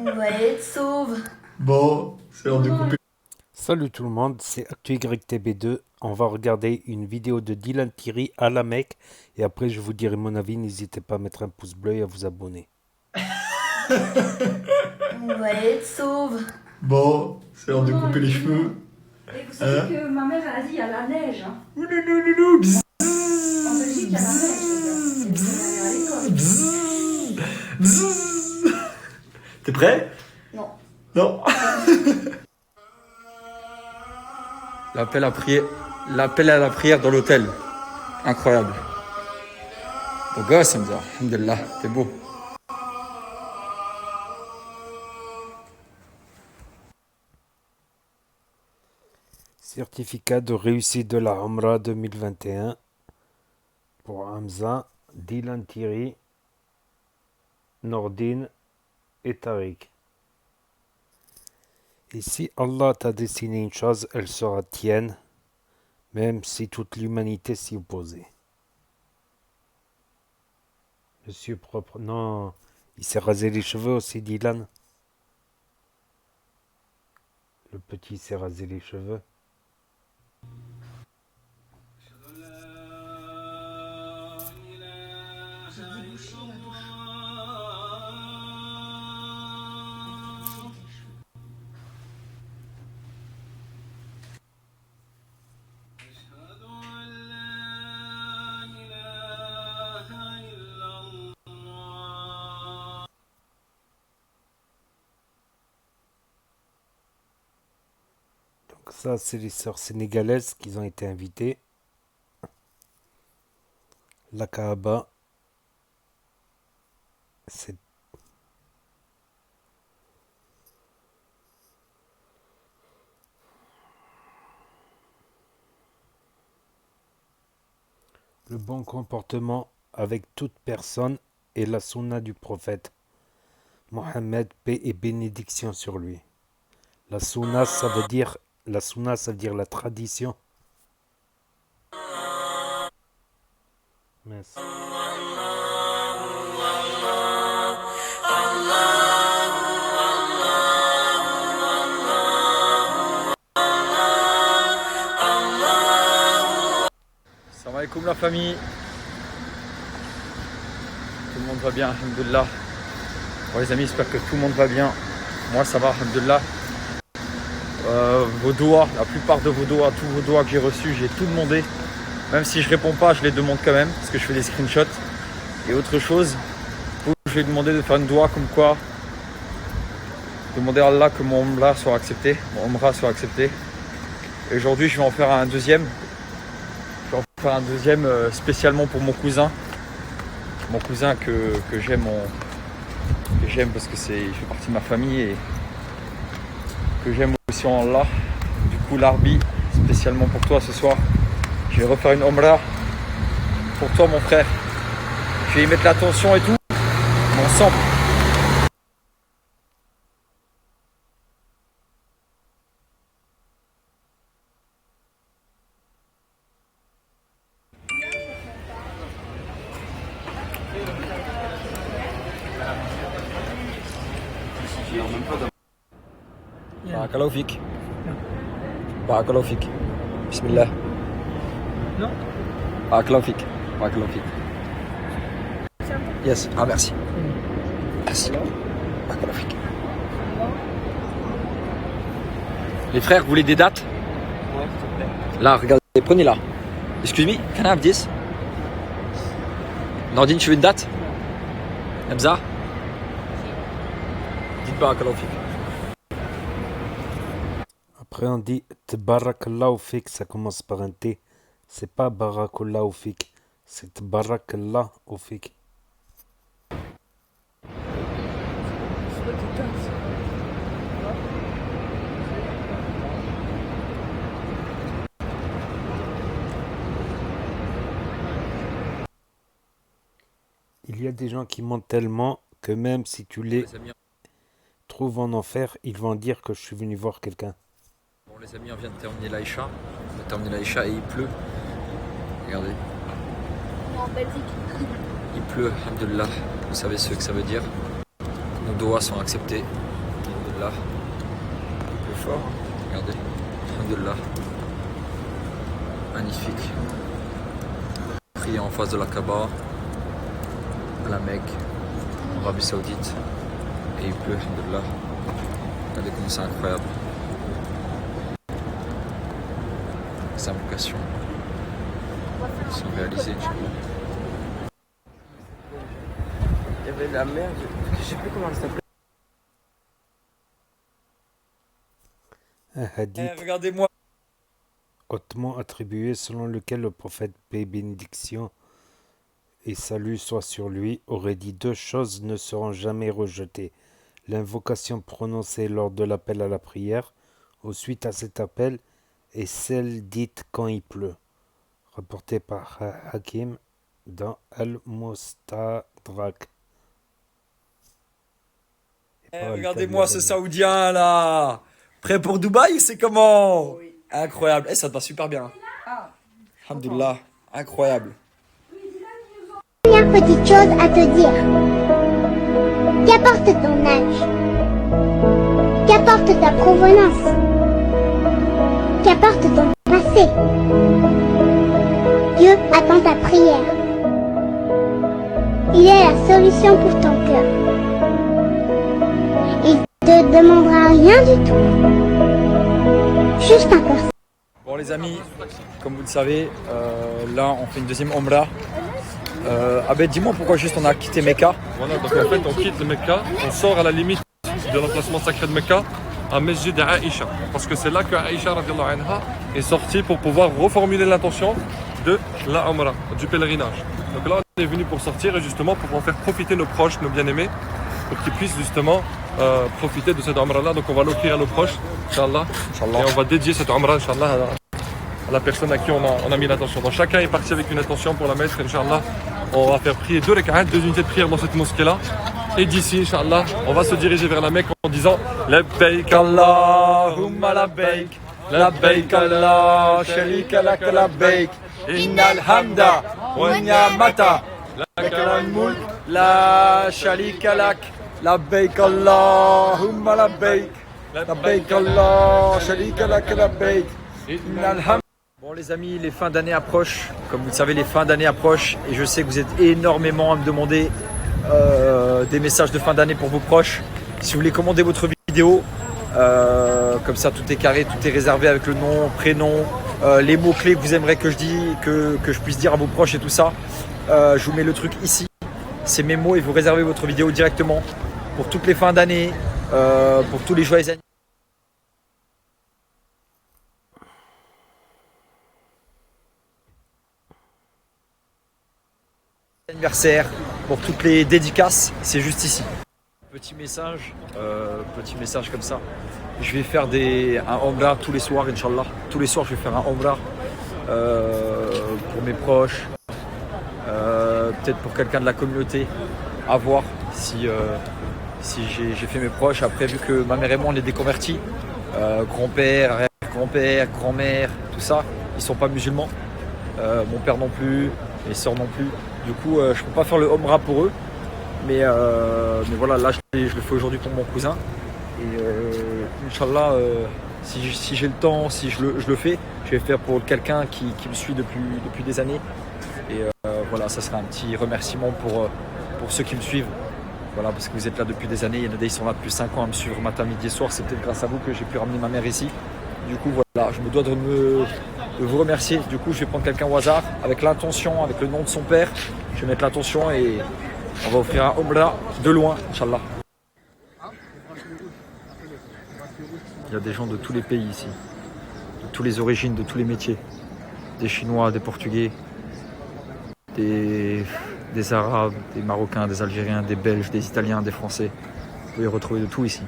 On va être sauve. Bon, c'est l'heure de couper. Salut tout le monde, c'est ActuYTB2. On va regarder une vidéo de Dylan Thierry à la Mecque et après je vous dirai mon avis. N'hésitez pas à mettre un pouce bleu et à vous abonner. On va être sauve. Bon, c'est l'heure de couper les cheveux. Et vous savez que ma mère a dit il y a la neige. Hein. Ouloulouloulou, bzzz, En Belgique, il y a la neige. Les gars. Et vous allez aller à l'école. bzzz, bzzz. T'es prêt? Non. Non. L'appel à la prière dans l'hôtel. Incroyable. Beau gosse, Hamza. Alhamdulillah, t'es beau. Certificat de réussite de la Umrah 2021 pour Hamza, Dylan Thierry, Nordine et Tariq. Et si Allah t'a destiné une chose, elle sera tienne, même si toute l'humanité s'y opposait. Monsieur propre, non, il s'est rasé les cheveux aussi, Dylan. Le petit s'est rasé les cheveux. Donc ça, c'est les sœurs sénégalaises qui ont été invitées. La Kaaba, c'est le bon comportement avec toute personne et la sunna du prophète. Mohammed, paix et bénédiction sur lui. La sunna, ça veut dire la tradition. Merci. Salam alaikum la famille. Tout le monde va bien, alhamdoulilah. Bon les amis, j'espère que tout le monde va bien. Moi ça va, alhamdoulilah. Vos doigts, la plupart de vos doigts, tous vos doigts que j'ai reçus, j'ai tout demandé. Même si je réponds pas, je les demande quand même, parce que je fais des screenshots. Et autre chose, je vais demander de faire une doigt comme quoi demander à Allah que mon umrah soit accepté. Et aujourd'hui je vais en faire un deuxième. Je vais en faire un deuxième spécialement pour mon cousin. Mon cousin que j'aime parce que il fait partie de ma famille et que j'aime aussi en Allah. Du coup l'Arbi, spécialement pour toi ce soir, je vais refaire une umrah pour toi mon frère. Je vais y mettre l'attention et tout, mais ensemble. Barakallahu fik. Barakallahu fik. Bismillah. Non. Barakallahu fik. Barakallahu fik. Yes. Ah merci. Merci. Barakallahu fik. Les frères, vous voulez des dates? Ouais, s'il te plaît. Là, regardez, prenez là. Excuse me, can I have this? Nordine, tu veux une date? Hamza? Dites Barakallahu fik. Après on dit Tbarakallahu fik, ça commence par un T. C'est pas Barakallahu fik, c'est Tbarakallahu fik. Il y a des gens qui mentent tellement que même si tu les trouves en enfer, ils vont dire que je suis venu voir quelqu'un. Bon les amis, on vient de terminer l'Aïcha. On a terminé l'Aïcha et il pleut. Regardez. En Belgique. Il pleut, alhamdoulilah. Vous savez ce que ça veut dire. Nos doigts sont acceptés. Alhamdulillah. Le fort, regardez. Alhamdulillah. Magnifique. Prier en face de la Kaaba, à la Mecque, en Arabie Saoudite. Et il pleut, alhamdulillah. Regardez comment c'est incroyable. Les invocations sont réalisées, Inch'Allah. Il y avait la mer, je sais plus comment elle s'appelait. Un hadith Regardez-moi. hautement attribué selon lequel le prophète, paix et bénédiction et salut soit sur lui, aurait dit 2 choses ne seront jamais rejetées. L'invocation prononcée lors de l'appel à la prière, ou suite à cet appel, et celle dite quand il pleut. Rapporté par Hakim dans Al-Mustadrak. Regardez-moi ce Saoudien là. Prêt pour Dubaï, c'est comment? Oui. Incroyable. Ça te va super bien. Ah, Alhamdulillah. Incroyable. Première petite chose à te dire. Qu'apporte ton âge? Qu'apporte ta provenance? Qu'apporte ton passé? Dieu attend ta prière. Il est la solution pour ton cœur. Il te demandera rien du tout. Juste un peu. Bon les amis, comme vous le savez, là on fait une deuxième Omra. Abed, dis-moi pourquoi juste on a quitté Mecca. Voilà, donc en fait on quitte le Mecca, on sort à la limite de l'emplacement sacré de Mecca à Masjid Aïcha. Parce que c'est là que Aïcha radiallahu anha est sortie pour pouvoir reformuler l'intention de la Omra, du pèlerinage. Donc là on est venu pour sortir et justement pour pouvoir faire profiter nos proches, nos bien-aimés, pour qu'ils puissent justement profiter de cette Omra là. Donc on va l'offrir à nos proches, Inch'Allah. Inch'Allah. Et on va dédier cette Omra, Inch'Allah, à la personne à qui on a mis l'intention. Donc chacun est parti avec une intention pour la mettre, Inch'Allah. On va faire prier 2 rak'at, 2 unités de prière dans cette mosquée-là. Et d'ici, Inch'Allah, on va se diriger vers la Mecque en disant Labbaik Allahumma labbaik, labbaik la sharika lak labbaik, innal hamda wa ni'mata lakal mulk la sharika lak, labbaik Allahumma labbaik, labbaik la sharika lak labbaik, innal hamda. Bon les amis, les fins d'année approchent, comme vous le savez les fins d'année approchent et je sais que vous êtes énormément à me demander des messages de fin d'année pour vos proches. Si vous voulez commander votre vidéo, comme ça tout est carré, tout est réservé avec le nom, prénom, les mots-clés que vous aimeriez que je puisse dire à vos proches et tout ça. Je vous mets le truc ici, c'est mes mots et vous réservez votre vidéo directement pour toutes les fins d'année, pour tous les joyeux anniversaire, pour toutes les dédicaces, c'est juste ici. Petit message comme ça. Je vais faire un Omra tous les soirs, Inch'Allah. Tous les soirs, je vais faire un Omra pour mes proches, peut-être pour quelqu'un de la communauté, à voir si j'ai fait mes proches. Après, vu que ma mère et moi, on est des convertis, grand-père, arrière-grand-père, grand-mère, tout ça, ils sont pas musulmans. Mon père non plus, mes soeurs non plus. Du coup, je peux pas faire le Omra pour eux. Mais voilà, là, je le fais aujourd'hui pour mon cousin. Et Inch'Allah, si j'ai le temps, si je le fais, je vais faire pour quelqu'un qui me suit depuis des années. Et voilà, ça sera un petit remerciement pour ceux qui me suivent. Voilà, parce que vous êtes là depuis des années. Il y en a des qui sont là depuis 5 ans à me suivre matin, midi et soir. C'est peut-être grâce à vous que j'ai pu ramener ma mère ici. Du coup, voilà, je me dois de vous remercier. Du coup, je vais prendre quelqu'un au hasard avec l'intention, avec le nom de son père. Je vais mettre l'intention et on va offrir un Omra de loin, Inch'Allah. Il y a des gens de tous les pays ici, de toutes les origines, de tous les métiers. Des Chinois, des Portugais, des Arabes, des Marocains, des Algériens, des Belges, des Italiens, des Français. Vous pouvez retrouver de tout ici.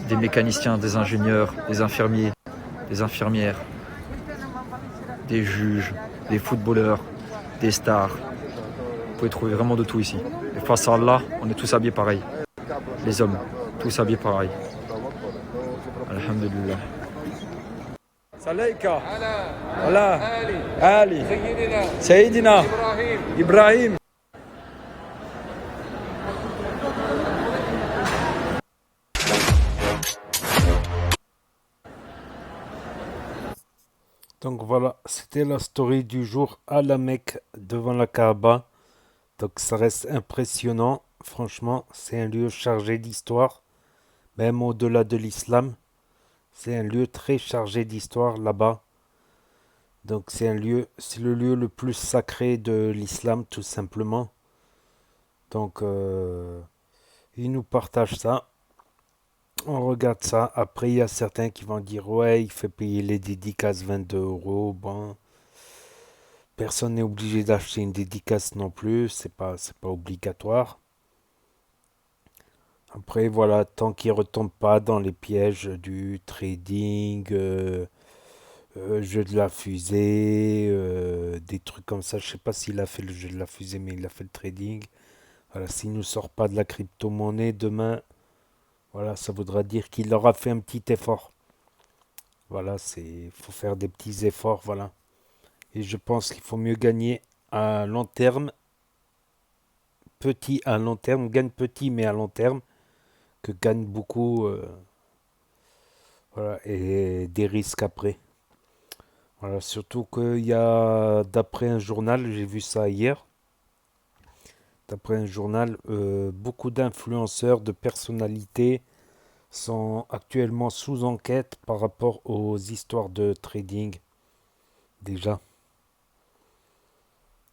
Des mécaniciens, des ingénieurs, des infirmiers, des infirmières, des juges, des footballeurs, des stars. Vous pouvez trouver vraiment de tout ici. Et face à Allah, on est tous habillés pareil. Les hommes, tous habillés pareil. Alhamdulillah. Salaika. Voilà. Ali. Sayyidina. Ibrahim. Donc voilà, c'était la story du jour à la Mecque devant la Kaaba. Donc ça reste impressionnant. Franchement, c'est un lieu chargé d'histoire. Même au-delà de l'islam. C'est un lieu très chargé d'histoire là-bas. Donc c'est le lieu le plus sacré de l'islam tout simplement. Donc ils nous partagent ça. On regarde ça. Après il y a certains qui vont dire ouais il fait payer les dédicaces 22 €. Bon, personne n'est obligé d'acheter une dédicace non plus. C'est pas obligatoire. Après voilà, tant qu'ils ne retombent pas dans les pièges du trading, jeu de la fusée, des trucs comme ça. Je sais pas s'il a fait le jeu de la fusée, mais il a fait le trading. Voilà, s'il ne sort pas de la crypto-monnaie demain, voilà, ça voudra dire qu'il aura fait un petit effort. Voilà, faut faire des petits efforts, voilà. Et je pense qu'il faut mieux gagner à long terme, petit à long terme, gagne petit mais à long terme, que gagne beaucoup, voilà, et des risques après. Voilà, surtout qu'il y a, d'après un journal, j'ai vu ça hier, d'après un journal, beaucoup d'influenceurs, de personnalités sont actuellement sous enquête par rapport aux histoires de trading, déjà.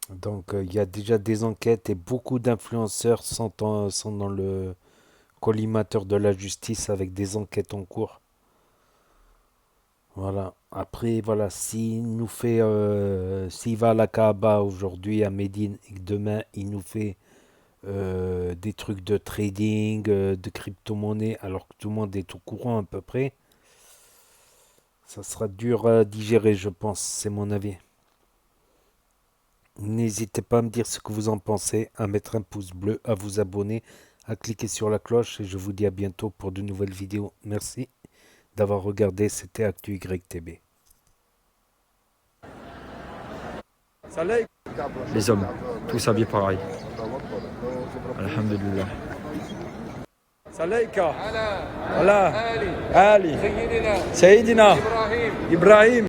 Donc il y a déjà des enquêtes et beaucoup d'influenceurs sont dans le collimateur de la justice avec des enquêtes en cours. Voilà. Après, voilà, s'il va à la Kaaba aujourd'hui à Médine et que demain il nous fait des trucs de trading, de crypto-monnaie, alors que tout le monde est au courant à peu près, ça sera dur à digérer, je pense, c'est mon avis. N'hésitez pas à me dire ce que vous en pensez, à mettre un pouce bleu, à vous abonner, à cliquer sur la cloche et je vous dis à bientôt pour de nouvelles vidéos. Merci d'avoir regardé, c'était Actu YTB. Les hommes, tous habillés pareil. Alhamdulillah. Salayka. Voilà. Ali. Sayyidina. Ibrahim.